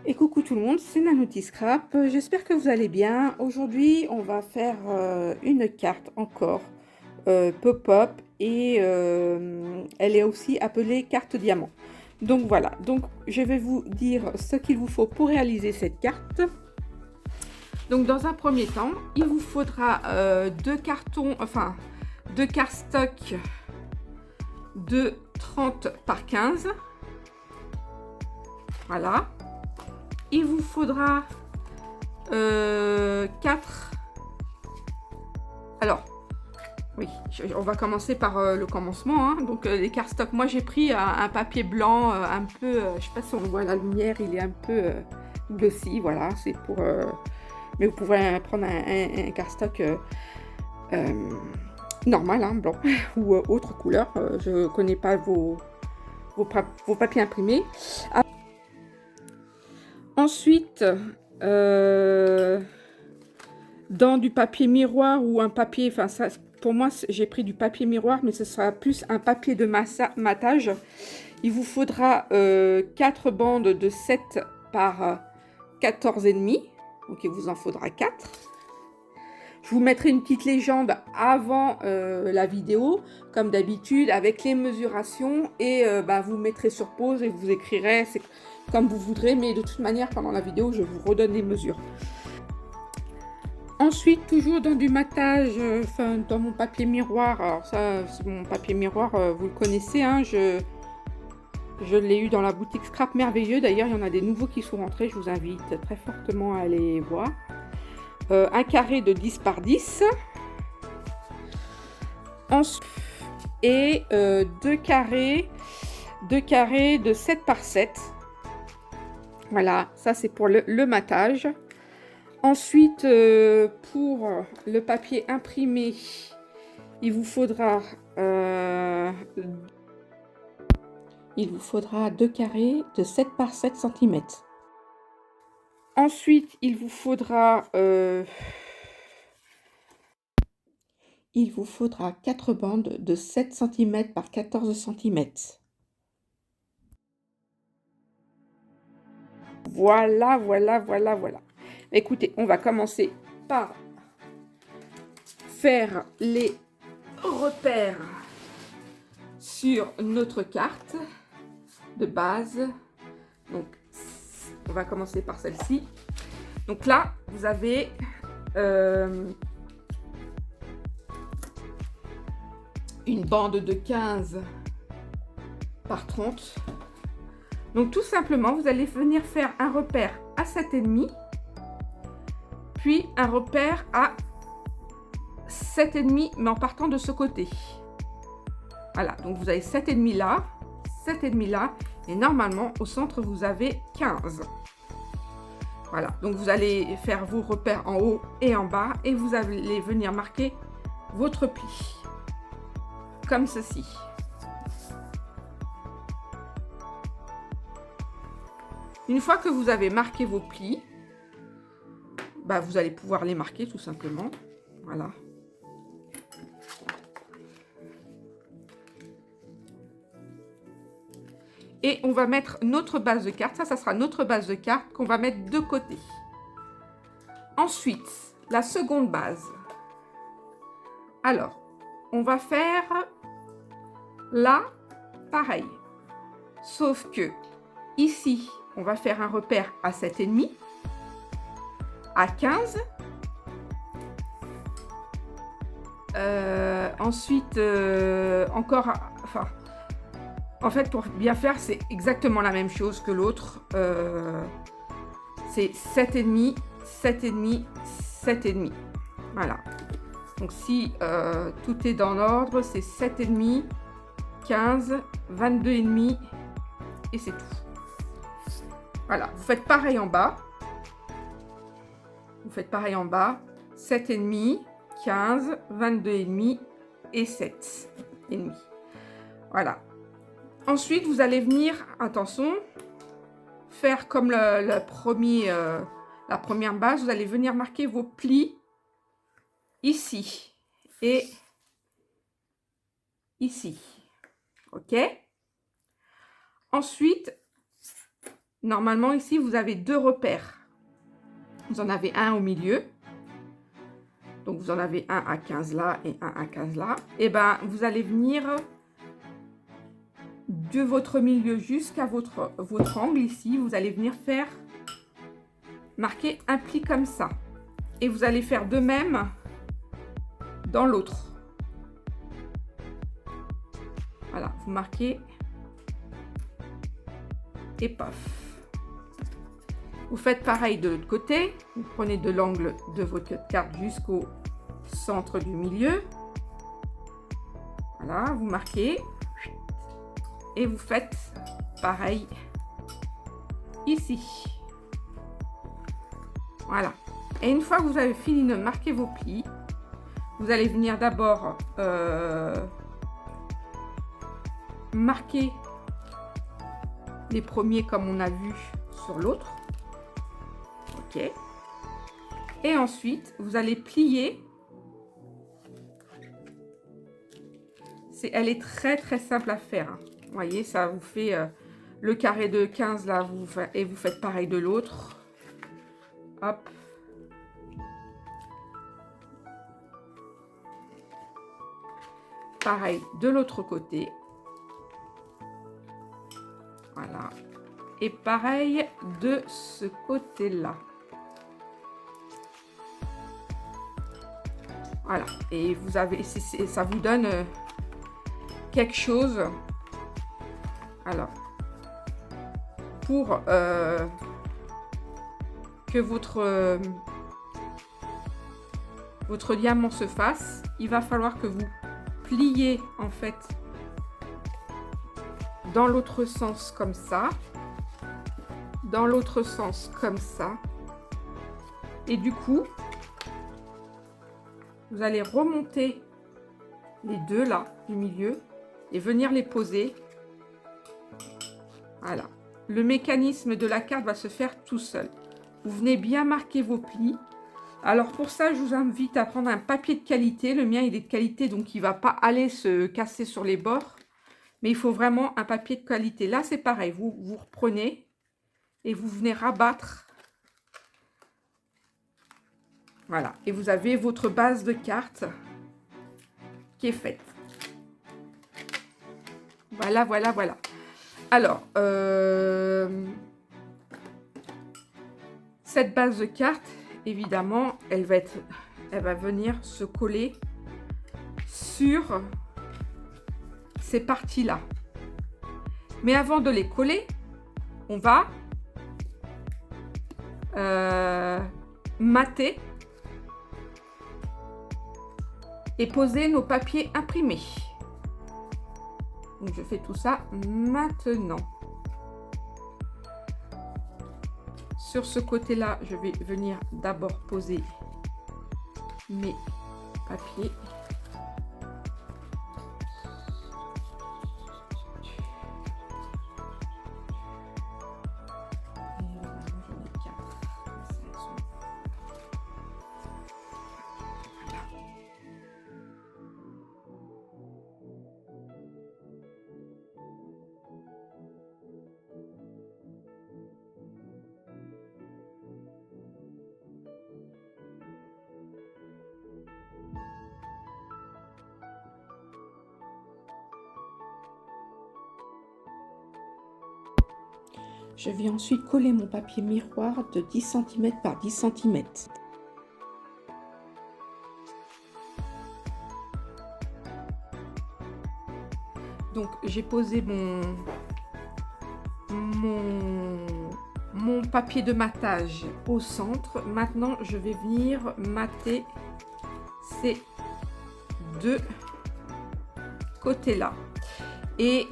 Et coucou tout le monde, c'est Nanouti Scrap. J'espère que vous allez bien. Aujourd'hui, on va faire une carte encore pop-up et elle est aussi appelée carte diamant. Donc voilà, donc je vais vous dire ce qu'il vous faut pour réaliser cette carte. Donc dans un premier temps, il vous faudra deux cartons, enfin deux cardstocks de 30 par 15. Voilà. Il vous faudra 4. Alors, oui, on va commencer par le commencement. Hein. Donc, les cardstocks, moi j'ai pris un papier blanc un peu, je sais pas si on voit la lumière, il est un peu glossy, voilà, c'est pour. Mais vous pouvez prendre un cardstock normal, hein, blanc ou autre couleur. Je connais pas vos papiers imprimés. Ensuite, dans du papier miroir ou un papier, enfin ça, pour moi j'ai pris du papier miroir, mais ce sera plus un papier de matage. Il vous faudra 4 bandes de 7 par 14,5, donc il vous en faudra 4. Je vous mettrai une petite légende avant la vidéo, comme d'habitude, avec les mesurations, et vous mettrez sur pause et vous écrirez comme vous voudrez, mais de toute manière pendant la vidéo je vous redonne les mesures. Ensuite, toujours dans du matage, enfin dans mon papier miroir, alors ça c'est mon papier miroir, vous le connaissez, hein, je l'ai eu dans la boutique Scrap Merveilleux, d'ailleurs il y en a des nouveaux qui sont rentrés, je vous invite très fortement à aller voir. Un carré de 10 par 10. Ensuite, et deux carrés de 7 par 7. Voilà, ça c'est pour le matage. Ensuite, pour le papier imprimé, il vous faudra 2 carrés de 7 par 7 cm. Ensuite, il vous faudra 4 bandes de 7 cm par 14 cm. Voilà. Écoutez, on va commencer par faire les repères sur notre carte de base. Donc, on va commencer par celle-ci. Donc là, vous avez une bande de 15 par 30. Donc tout simplement, vous allez venir faire un repère à 7,5, puis un repère à 7,5, mais en partant de ce côté. Voilà, donc vous avez 7,5 là, 7,5 là, et normalement au centre vous avez 15. Voilà, donc vous allez faire vos repères en haut et en bas, et vous allez venir marquer votre pli, comme ceci. Une fois que vous avez marqué vos plis, vous allez pouvoir les marquer tout simplement. Voilà. Et on va mettre notre base de carte. Ça sera notre base de carte qu'on va mettre de côté. Ensuite, la seconde base. Alors, on va faire là, pareil. Sauf que ici, on va faire un repère à 7,5, à 15. Ensuite, encore, enfin, en fait, pour bien faire, c'est exactement la même chose que l'autre. C'est 7,5, 7,5, 7,5. Voilà. Donc, si tout est dans l'ordre, c'est 7,5, 15, 22,5 et c'est tout. Voilà. Vous faites pareil en bas. 7,5, 15, 22,5 et 7,5. Voilà. Ensuite, vous allez venir, attention, faire comme la première base. Vous allez venir marquer vos plis ici et ici. OK? Ensuite, normalement ici, vous avez 2 repères. Vous en avez un au milieu. Donc, vous en avez un à 15 là et un à 15 là. Et ben, vous allez venir de votre milieu jusqu'à votre angle ici. Vous allez venir faire marquer un pli comme ça. Et vous allez faire de même dans l'autre. Voilà, vous marquez et paf. Vous faites pareil de l'autre côté. Vous prenez de l'angle de votre carte jusqu'au centre du milieu. Voilà, vous marquez. Et vous faites pareil ici. Voilà. Et une fois que vous avez fini de marquer vos plis, vous allez venir d'abord marquer les premiers comme on a vu sur l'autre. Ok. Et ensuite, vous allez plier. Elle est très très simple à faire. Hein. Vous voyez, ça vous fait le carré de 15 là, et vous faites pareil de l'autre. Hop. Pareil de l'autre côté. Voilà. Et pareil de ce côté-là. Voilà. Et vous avez, ça vous donne quelque chose. Alors, pour que votre diamant se fasse, il va falloir que vous pliez en fait dans l'autre sens comme ça, dans l'autre sens comme ça, et du coup vous allez remonter les deux là du milieu et venir les poser. Voilà, le mécanisme de la carte va se faire tout seul. Vous venez bien marquer vos plis. Alors pour ça, je vous invite à prendre un papier de qualité. Le mien, il est de qualité, donc il ne va pas aller se casser sur les bords. Mais il faut vraiment un papier de qualité. Là, c'est pareil. Vous reprenez et vous venez rabattre. Voilà. Et vous avez votre base de carte qui est faite. Voilà, voilà, voilà. Alors, cette base de carte, évidemment, elle va venir se coller sur ces parties-là. Mais avant de les coller, on va mater et poser nos papiers imprimés. Donc, je fais tout ça maintenant. Sur ce côté-là, je vais venir d'abord poser mes papiers. Je vais ensuite coller mon papier miroir de 10 cm par 10 cm. Donc j'ai posé mon papier de matage au centre. Maintenant, je vais venir mater ces deux côtés-là. Et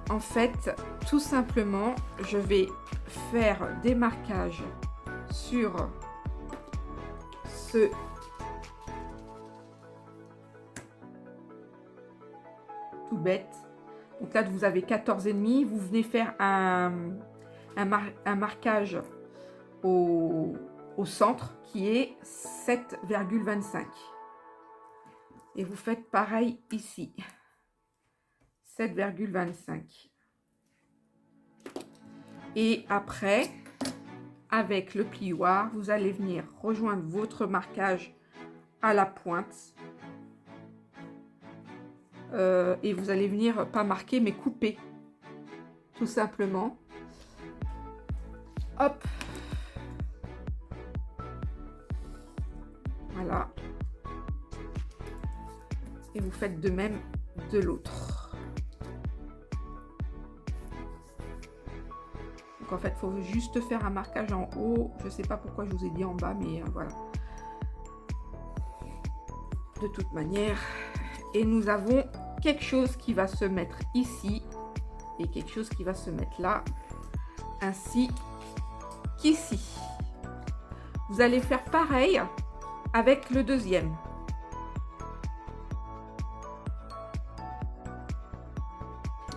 en fait, tout simplement, je vais faire des marquages sur ce tout bête. Donc là, vous avez 14,5. Vous venez faire un marquage au centre qui est 7,25. Et vous faites pareil ici. 7,25. Et après, avec le plioir, vous allez venir rejoindre votre marquage à la pointe. Et vous allez venir, pas marquer, mais couper. Tout simplement. Hop. Voilà. Et vous faites de même de l'autre. Donc en fait, il faut juste faire un marquage en haut. Je ne sais pas pourquoi je vous ai dit en bas, mais voilà. De toute manière. Et nous avons quelque chose qui va se mettre ici. Et quelque chose qui va se mettre là. Ainsi qu'ici. Vous allez faire pareil avec le deuxième.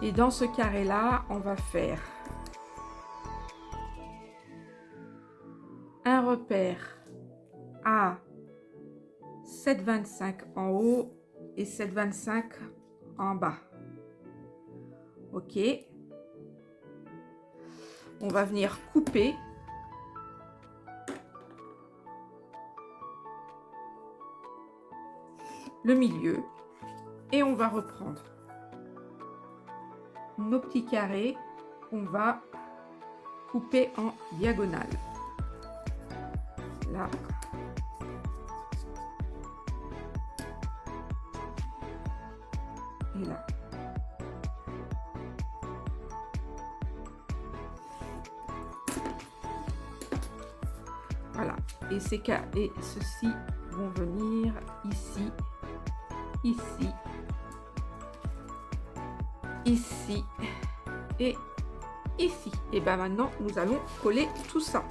Et dans ce carré-là, on va faire un repère à 7,25 en haut et 7,25 en bas. Ok. On va venir couper. Le milieu. Et on va reprendre nos petits carrés qu'on va couper en diagonale. Là. Et là. Voilà. Et ces cas et ceux-ci vont venir ici, ici, ici et ici. Et bien maintenant, nous allons coller tout ça.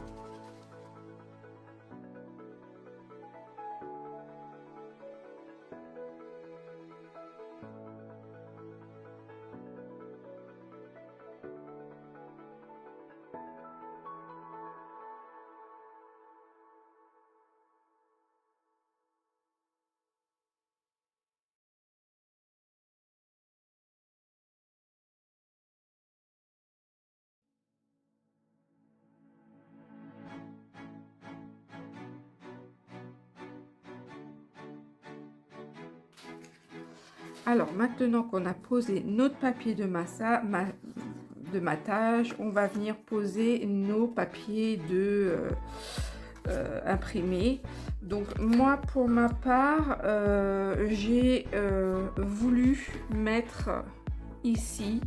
Alors, maintenant qu'on a posé notre papier de matage, on va venir poser nos papiers de imprimés. Donc, moi, pour ma part, j'ai voulu mettre ici,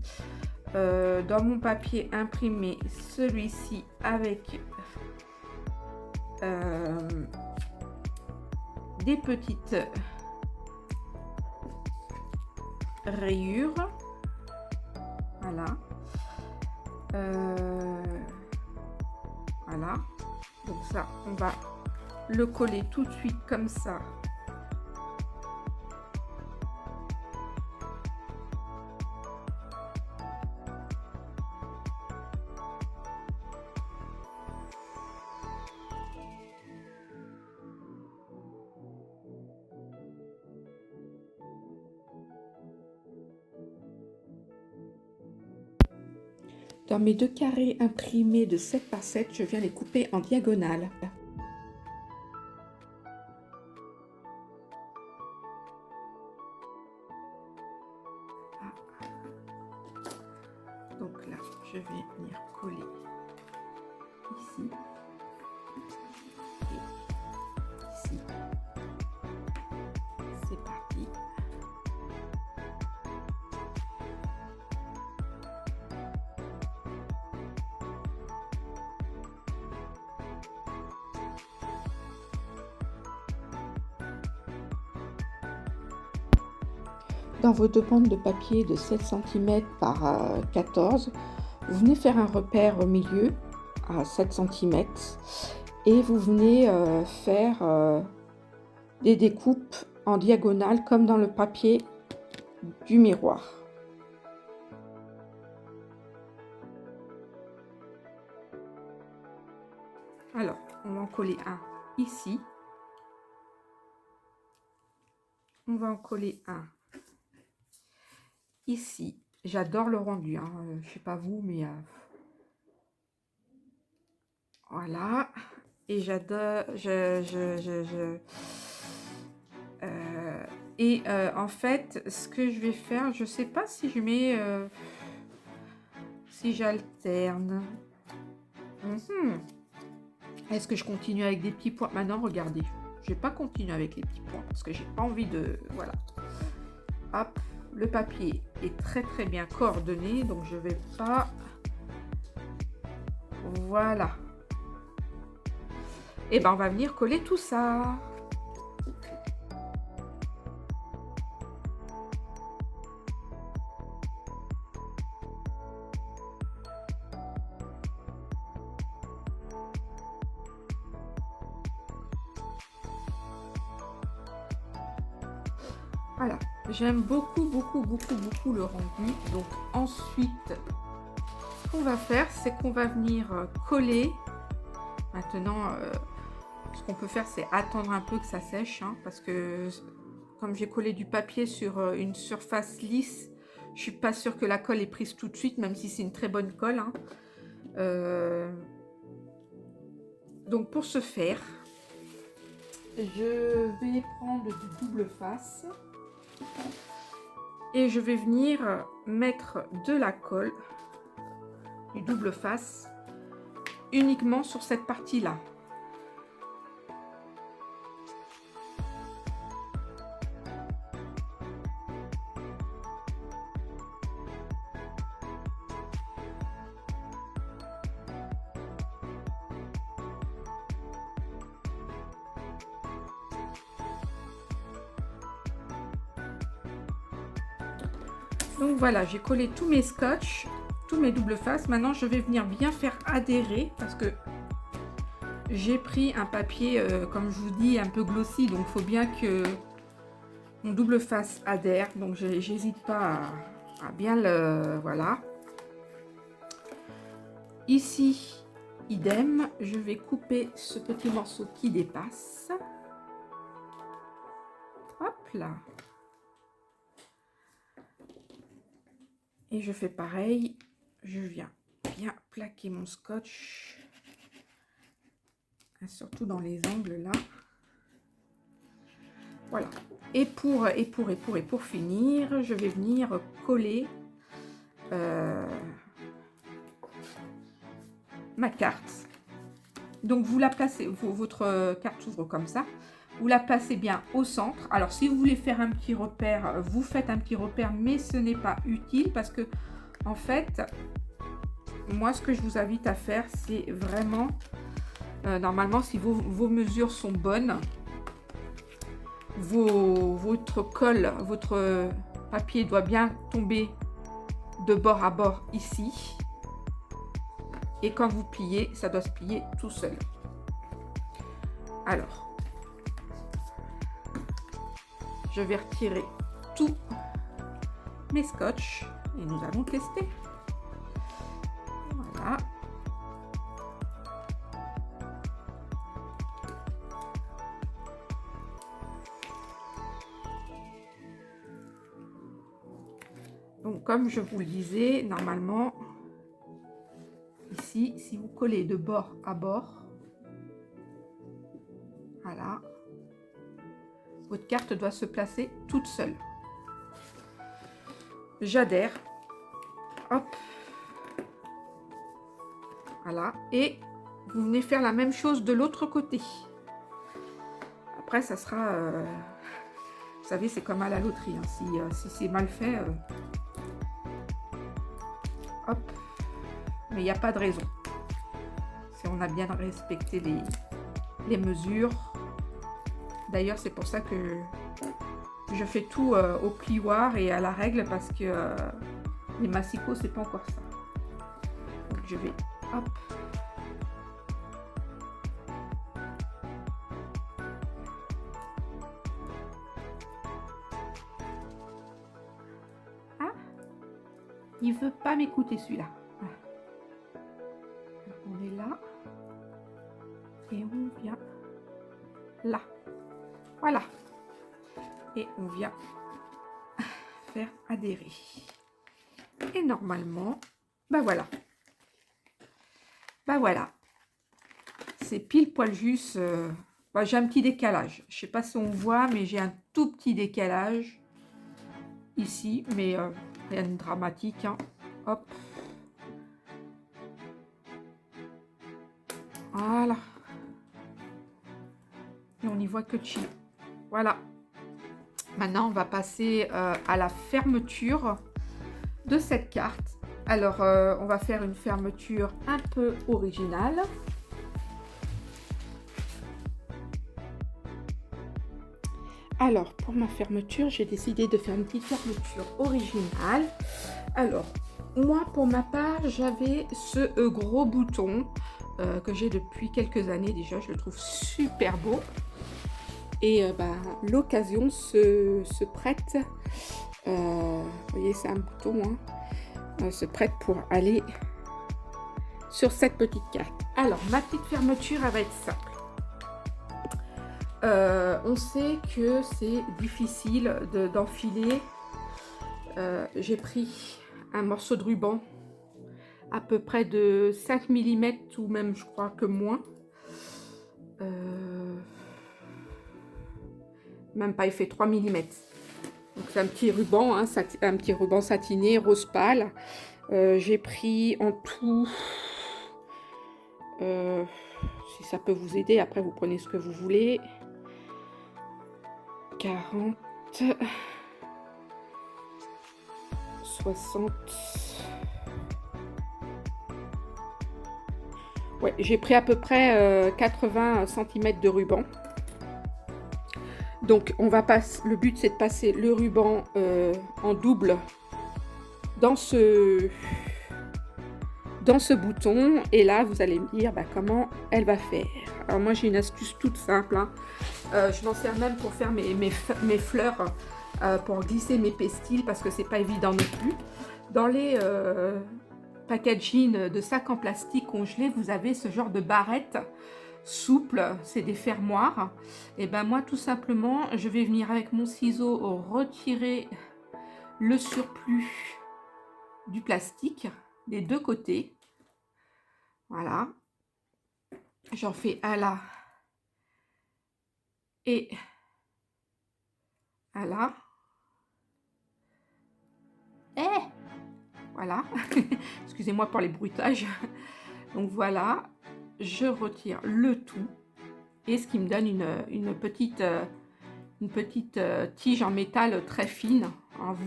dans mon papier imprimé, celui-ci avec des petites rayures. Voilà. Voilà. Donc ça, on va le coller tout de suite comme ça. Dans mes deux carrés imprimés de 7 par 7, je viens les couper en diagonale. Donc là, je vais venir coller ici et ici. C'est parti. Dans vos deux bandes de papier de 7 cm par 14, vous venez faire un repère au milieu à 7 cm et vous venez faire des découpes en diagonale comme dans le papier du miroir. Alors, on va en coller un ici. On va en coller un ici. J'adore le rendu, hein. Je sais pas vous, mais Voilà. Et j'adore, en fait, ce que je vais faire, je sais pas si je mets, si j'alterne. Est-ce que je continue avec des petits points? Maintenant, regardez, je vais pas continuer avec les petits points parce que j'ai pas envie de, voilà. Hop, le papier est très très bien coordonné, donc je vais pas, voilà. Et ben, on va venir coller tout ça. Voilà, j'aime beaucoup, beaucoup, beaucoup, beaucoup le rendu. Donc ensuite, ce qu'on va faire, c'est qu'on va venir coller. Maintenant, ce qu'on peut faire, c'est attendre un peu que ça sèche, hein, parce que comme j'ai collé du papier sur une surface lisse, je suis pas sûre que la colle est prise tout de suite, même si c'est une très bonne colle, hein. Donc pour ce faire, je vais prendre du double face. Et je vais venir mettre de la colle, du double face, uniquement sur cette partie-là. Donc voilà, j'ai collé tous mes scotch, tous mes doubles faces. Maintenant, je vais venir bien faire adhérer parce que j'ai pris un papier, comme je vous dis, un peu glossy. Donc, il faut bien que mon double face adhère. Donc, j'hésite pas à bien le... Voilà. Ici, idem, je vais couper ce petit morceau qui dépasse. Hop là. Et je fais pareil, je viens bien plaquer mon scotch, surtout dans les angles là. Voilà. Et pour finir, je vais venir coller ma carte. Donc vous la placez, votre carte s'ouvre comme ça. Vous la placez bien au centre. Alors, si vous voulez faire un petit repère, vous faites un petit repère, mais ce n'est pas utile parce que, en fait, moi, ce que je vous invite à faire, c'est vraiment, normalement, si vos mesures sont bonnes, votre colle, votre papier doit bien tomber de bord à bord ici. Et quand vous pliez, ça doit se plier tout seul. Alors, je vais retirer tous mes scotch et nous allons tester. Voilà. Donc, comme je vous le disais, normalement, ici, si vous collez de bord à bord, voilà, votre carte doit se placer toute seule. J'adhère. Hop. Voilà. Et vous venez faire la même chose de l'autre côté. Après, ça sera... vous savez, c'est comme à la loterie. Hein. Si c'est mal fait... hop. Mais il n'y a pas de raison. Si on a bien respecté les mesures. D'ailleurs, c'est pour ça que je fais tout au plioir et à la règle parce que les massicots, c'est pas encore ça. Donc, je vais... Hop. Ah, il veut pas m'écouter celui-là. On est là. Et on vient là. Voilà. Et on vient faire adhérer. Et normalement, bah voilà. Bah voilà. c'est pile poil juste. Bah, j'ai un petit décalage. Je sais pas si on voit, mais j'ai un tout petit décalage ici, mais rien de dramatique, hein. Hop. Voilà. Et on n'y voit que chi. Voilà. Maintenant, on va passer à la fermeture de cette carte. Alors, on va faire une fermeture un peu originale. Alors, pour ma fermeture, j'ai décidé de faire une petite fermeture originale. Alors, moi, pour ma part, j'avais ce gros bouton que j'ai depuis quelques années déjà. Je le trouve super beau. Et l'occasion se prête. Vous voyez, c'est un bouton, hein, se prête pour aller sur cette petite carte. Alors, ma petite fermeture, elle va être simple. On sait que c'est difficile d'enfiler. J'ai pris un morceau de ruban à peu près de 5 mm ou même je crois que moins. Même pas, il fait 3 mm. Donc c'est un petit ruban, hein, un petit ruban satiné, rose pâle. J'ai pris en tout, si ça peut vous aider, après vous prenez ce que vous voulez. 40, 60. Ouais, j'ai pris à peu près 80 cm de ruban. Donc on va passer, le but c'est de passer le ruban en double dans ce bouton, et là vous allez me dire comment elle va faire. Alors moi j'ai une astuce toute simple, hein. Je m'en sers même pour faire mes fleurs, pour glisser mes pestils, parce que c'est pas évident non plus. Dans les packaging de sacs en plastique congelés, vous avez ce genre de barrette souple, c'est des fermoirs. Et ben moi tout simplement je vais venir avec mon ciseau retirer le surplus du plastique des deux côtés. Voilà, j'en fais un là et un là. Voilà. Excusez-moi pour les bruitages. Donc voilà, je retire le tout, et ce qui me donne une petite tige en métal très fine. Alors vous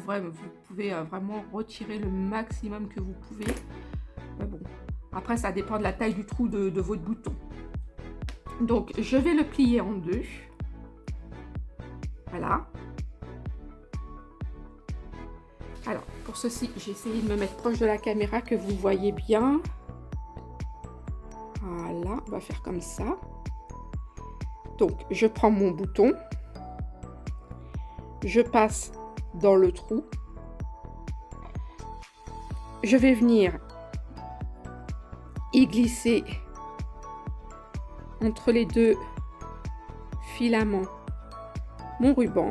pouvez vraiment retirer le maximum que vous pouvez. Mais bon, après ça dépend de la taille du trou de votre bouton. Donc je vais le plier en deux. Voilà. Alors pour ceci, j'ai essayé de me mettre proche de la caméra, que vous voyez bien. Voilà, on va faire comme ça. Donc je prends mon bouton, je passe dans le trou, je vais venir y glisser entre les deux filaments mon ruban.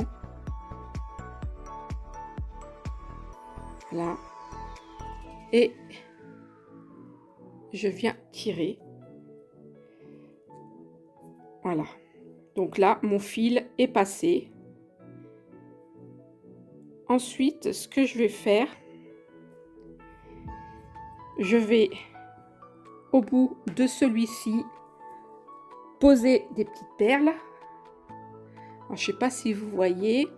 Voilà. Et je viens tirer. Voilà. Donc là, mon fil est passé. Ensuite, ce que je vais faire, je vais au bout de celui-ci poser des petites perles. Alors, je ne sais pas si vous voyez.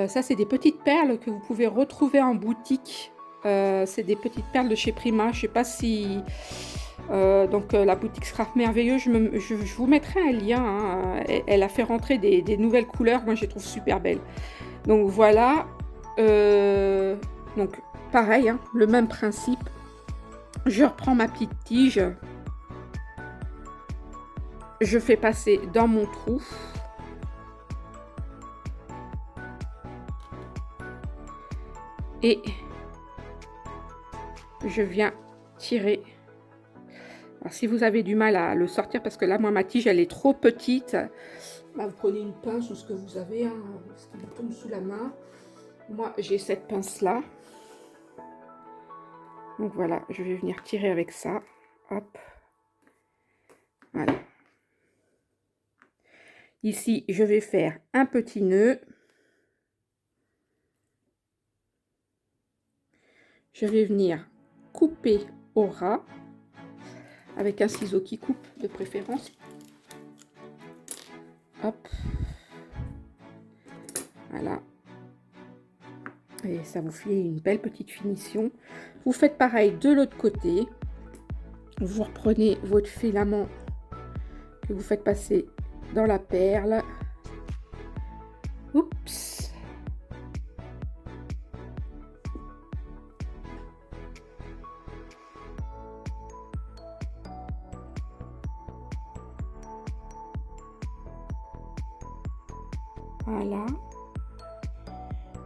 Ça, c'est des petites perles que vous pouvez retrouver en boutique. C'est des petites perles de chez Prima. Je ne sais pas si... la boutique Scrap Merveilleux, je vous mettrai un lien, hein. Elle a fait rentrer des nouvelles couleurs. Moi, je les trouve super belles. Donc, voilà. Donc, pareil, hein, le même principe. Je reprends ma petite tige. Je fais passer dans mon trou. Et je viens tirer. Alors, si vous avez du mal à le sortir, parce que là, moi, ma tige, elle est trop petite, bah, vous prenez une pince ou ce que vous avez, hein, ce qui vous tombe sous la main. Moi, j'ai cette pince-là. Donc, voilà, je vais venir tirer avec ça. Hop. Voilà. Ici, je vais faire un petit nœud. Je vais venir couper au ras avec un ciseau qui coupe de préférence. Hop. Voilà. Et ça vous fait une belle petite finition. Vous faites pareil de l'autre côté. Vous reprenez votre filament que vous faites passer dans la perle. Oups. Voilà.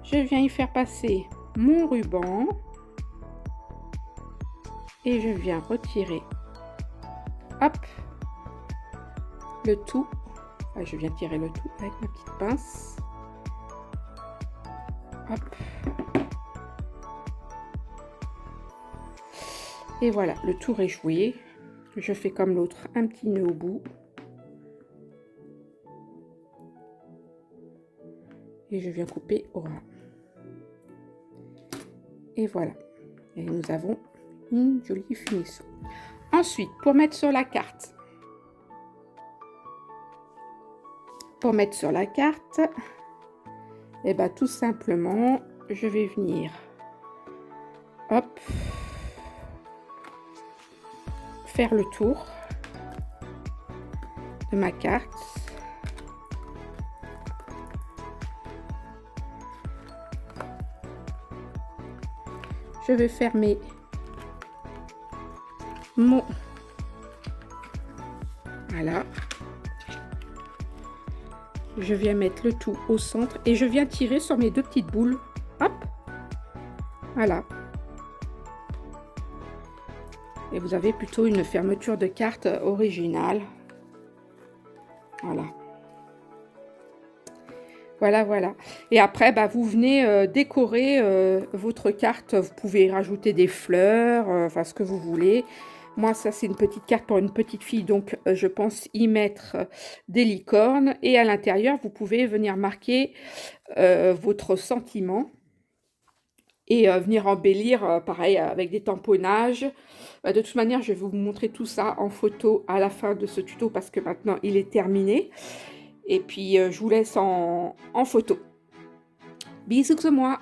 Je viens y faire passer mon ruban et je viens retirer, hop, le tout. Enfin, je viens tirer le tout avec ma petite pince. Hop. Et voilà, le tour est joué. Je fais comme l'autre, un petit nœud au bout. Et je viens couper au ras. Et voilà. Et nous avons une jolie finition. Ensuite, pour mettre sur la carte. Et ben tout simplement, je vais venir, hop, faire le tour de ma carte. Je vais fermer mon... Voilà. Je viens mettre le tout au centre et je viens tirer sur mes deux petites boules. Hop. Voilà. Et vous avez plutôt une fermeture de carte originale. Voilà. Voilà, voilà. Et après, bah, vous venez décorer votre carte. Vous pouvez rajouter des fleurs, enfin ce que vous voulez. Moi, ça, c'est une petite carte pour une petite fille. Donc, je pense y mettre des licornes. Et à l'intérieur, vous pouvez venir marquer votre sentiment. Et venir embellir, pareil, avec des tamponnages. De toute manière, je vais vous montrer tout ça en photo à la fin de ce tuto parce que maintenant, il est terminé. Et puis, je vous laisse en photo. Bisous de moi.